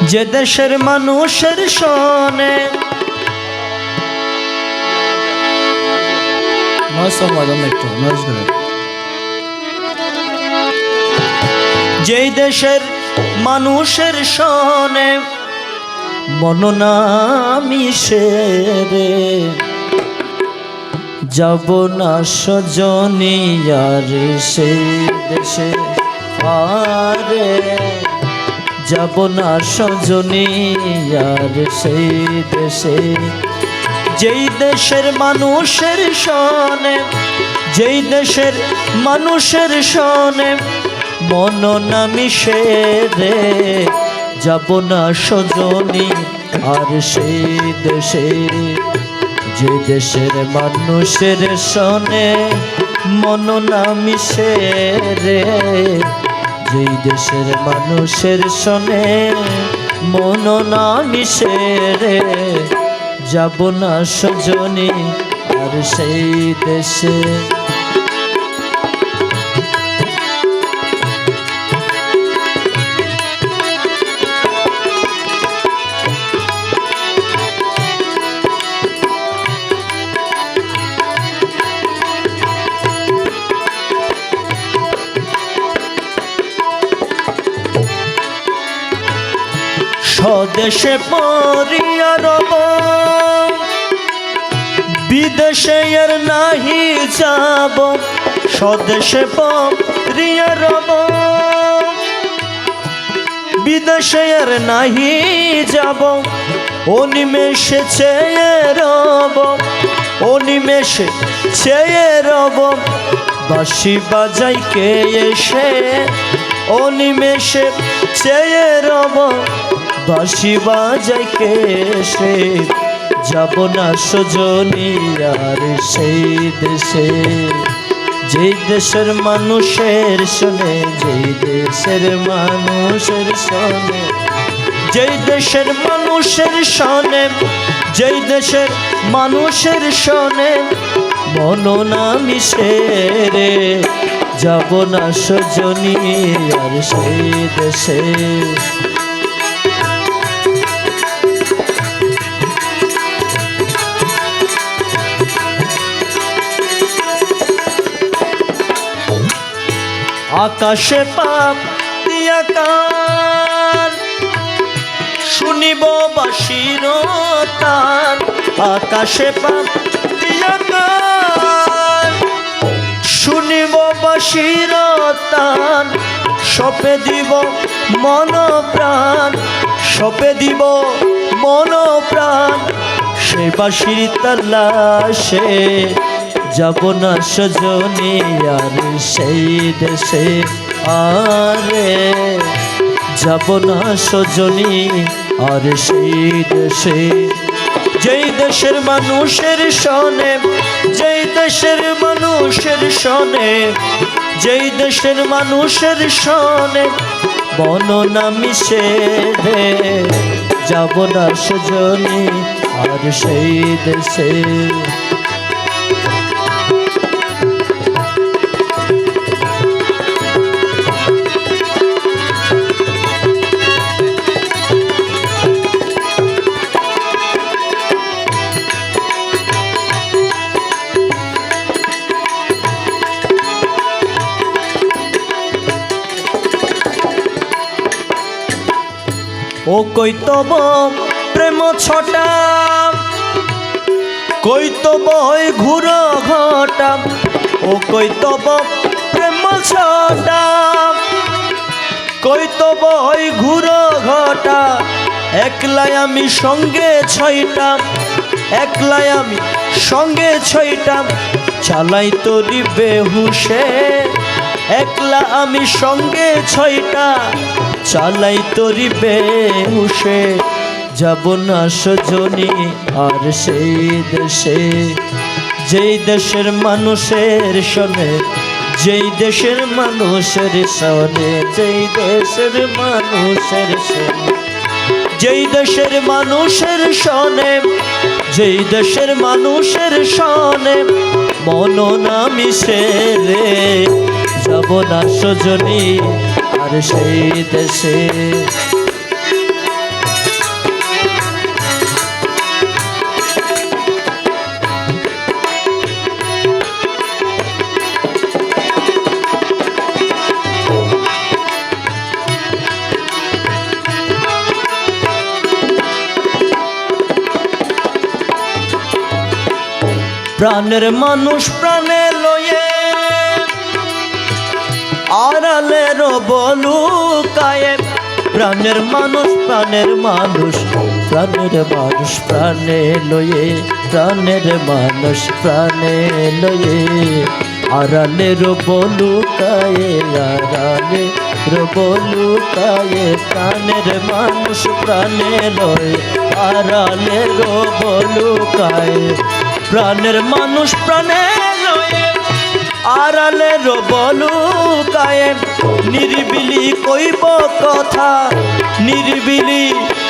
যে দেশের মানুষের শোনে যেই দেশের মানুষের শোনে মননা মিশে রে যাব না সজনী আর সেই দেশে আরে যাব না সজনী আর সেই দেশে যেই দেশের মানুষের শোনে যেই দেশের মানুষের শোনে মন না মিশে রে যাব না সজনী আর সেই দেশে যে দেশের মানুষের শোনে মন না মিশে রে যেই দেশের মানুষের শোনে মন না মিশে রে যাব না সজনী আর সেই দেশে স্বদেশে পরিয়া রব বিদেশে আর নাহি যাব স্বদেশে পরিয়া রব বিদেশে আর নাহি যাব অনিমেষে চেয়ে রব অনিমেষে চেয়ে রব বাঁশি বাজাই কে এসে অনিমেষে চেয়ে রব বাঁশি বাজাই কে এসে যাব না সজনী আর সেই দেশে যেই দেশের মানুষের শোনে যেই দেশের মানুষের শোনে যেই দেশের মানুষের শোনে যেই দেশের মানুষের শোনে মন না মিশে রে যাব না সজনী আর সেই দেশে আকাশে পাপ দিয়া কান শুনিব বাঁশির তান আকাশে পাপ দিয়া কান শুনিব বাঁশির তান সপে দিব মন প্রাণ সপে দিব মন প্রাণ সে বাঁশির তালাশে যাব না সজনী আর সেই দেশে আরে যাব না সজনী আর সেই দেশে যেই দেশের মানুষের শোনে যেই দেশের মানুষের শোনে যেই দেশের মানুষের শোনে মন না মিশে রে যাব না সজনী আর সেই দেশে ও কইতব প্রেম ছটা কইতব ঘুর ঘটা ও কইতব প্রেম ছটা কইতব ঘুর ঘটা একলাই আমি সঙ্গে ছয়টা একলাই আমি সঙ্গে ছয়টা চালাই তোরি বেহুশে একলা আমি সঙ্গে ছয়টা চালাই তোরি বেহুশে যাব না সজনী আর সেই দেশে যেই দেশের মানুষের শোনে যেই দেশের মানুষের শোনে যেই দেশের মানুষের শোনে যেই দেশের মানুষের শোনে যেই দেশের মানুষের শোনে মন না মিশে রে যাব না সজনী আর সেই দেশে প্রাণের মানুষ প্রাণে লয়ে আড়ালে রবলুকায়ে প্রাণের মানুষ প্রাণের মানুষ প্রাণের মানুষ প্রাণে লয়ে প্রাণের মানুষ প্রাণে লয়ে আড়ালে রবলুকায়ে আড়ালে রবলুকায়ে প্রাণের মানুষ প্রাণে লয়ে আড়ালে রবলুকায়ে প্রাণের মানুষ প্রাণে লয়ে আড়ালে রবলুকায়ে নিরিবিলি কইব কথা নিরিবিলি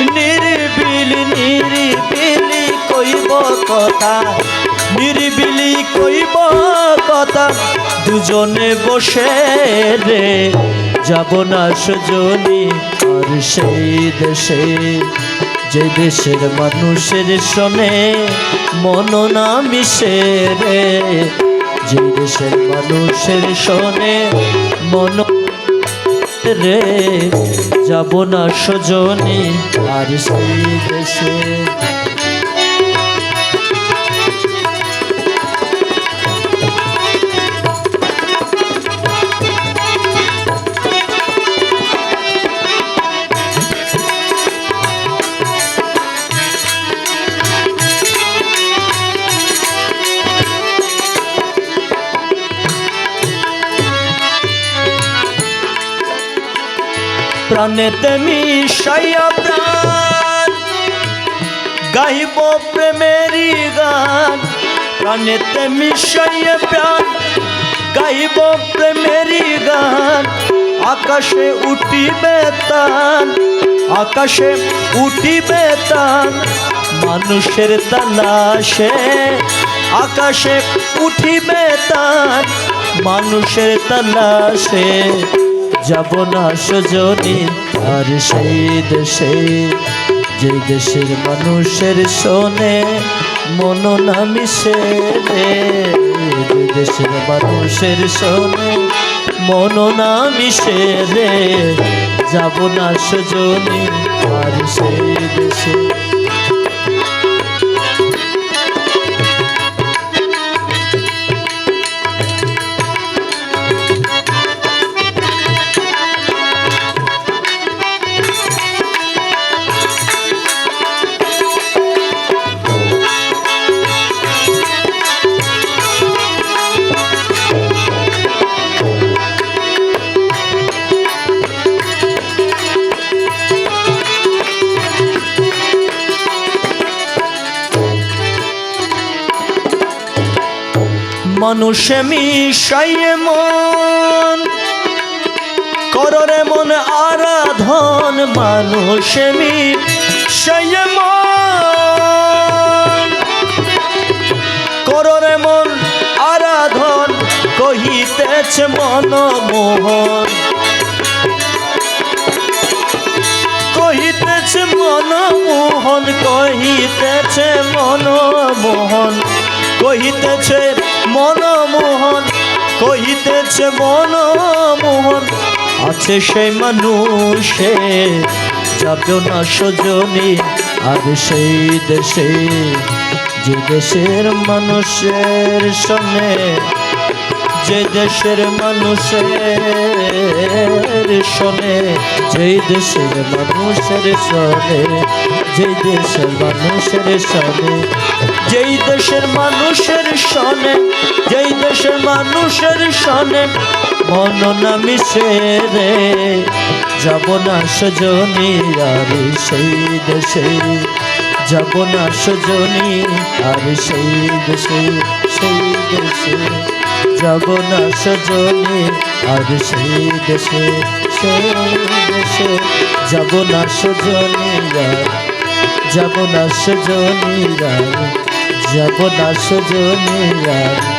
নিরিবিলি নিরিবিলি কইব কথা নিরিবিলি কইব কথা দুজনে বসে রে যাব না সজনী আর সেই দেশে যে দেশের মানুষের শোনে মন না মিশে রে যে দেশের মানুষের শোনে মন রে যাব না সজনী আর সেই দেশে প্রাণেতে মিশাইয়া প্রাণ গাইব প্রেমেরই গান প্রাণেতে মিশাইয়া প্রাণ গাইব প্রেমেরই গান আকাশে উঠিবে তান আকাশে উঠিবে তান মানুষের তালাশে আকাশে উঠিবে তান মানুষের তালাশে যাব না সজনী আর সেই দেশে যে দেশের মানুষের শোনে মন না মিশে রে যে দেশের মানুষের শোনে মন না মিশে রে যাব না সজনী আর সেই দেশে মানুষে মিশাইয়ে মন কররে মন আরাধন মানুষে মিশাইয়ে মন কররে মন আরাধন কহিতেছে মনমোহন কহিতেছে মনমোহন কহিতেছে মনমোহন কহিতেছে মনমোহন কহিতেছে মনমোহন আছে সেই মানুষে যাবে না সজনী আর সেই দেশে যে দেশের মানুষের শোনে যে দেশের মানুষের শোনে যেই দেশের মানুষের শোনে যেই দেশের মানুষের শোনে যেই দেশের মানুষের শোনে যেই দেশের মানুষের শোনে মন না মিশে রে যাব না সজনী আর সেই দেশে যাব না সজনী আর সেই দেশে যাব না সজনী আর সেই দেশে যাব না সজনী যাব না সজনী যাব না সজনী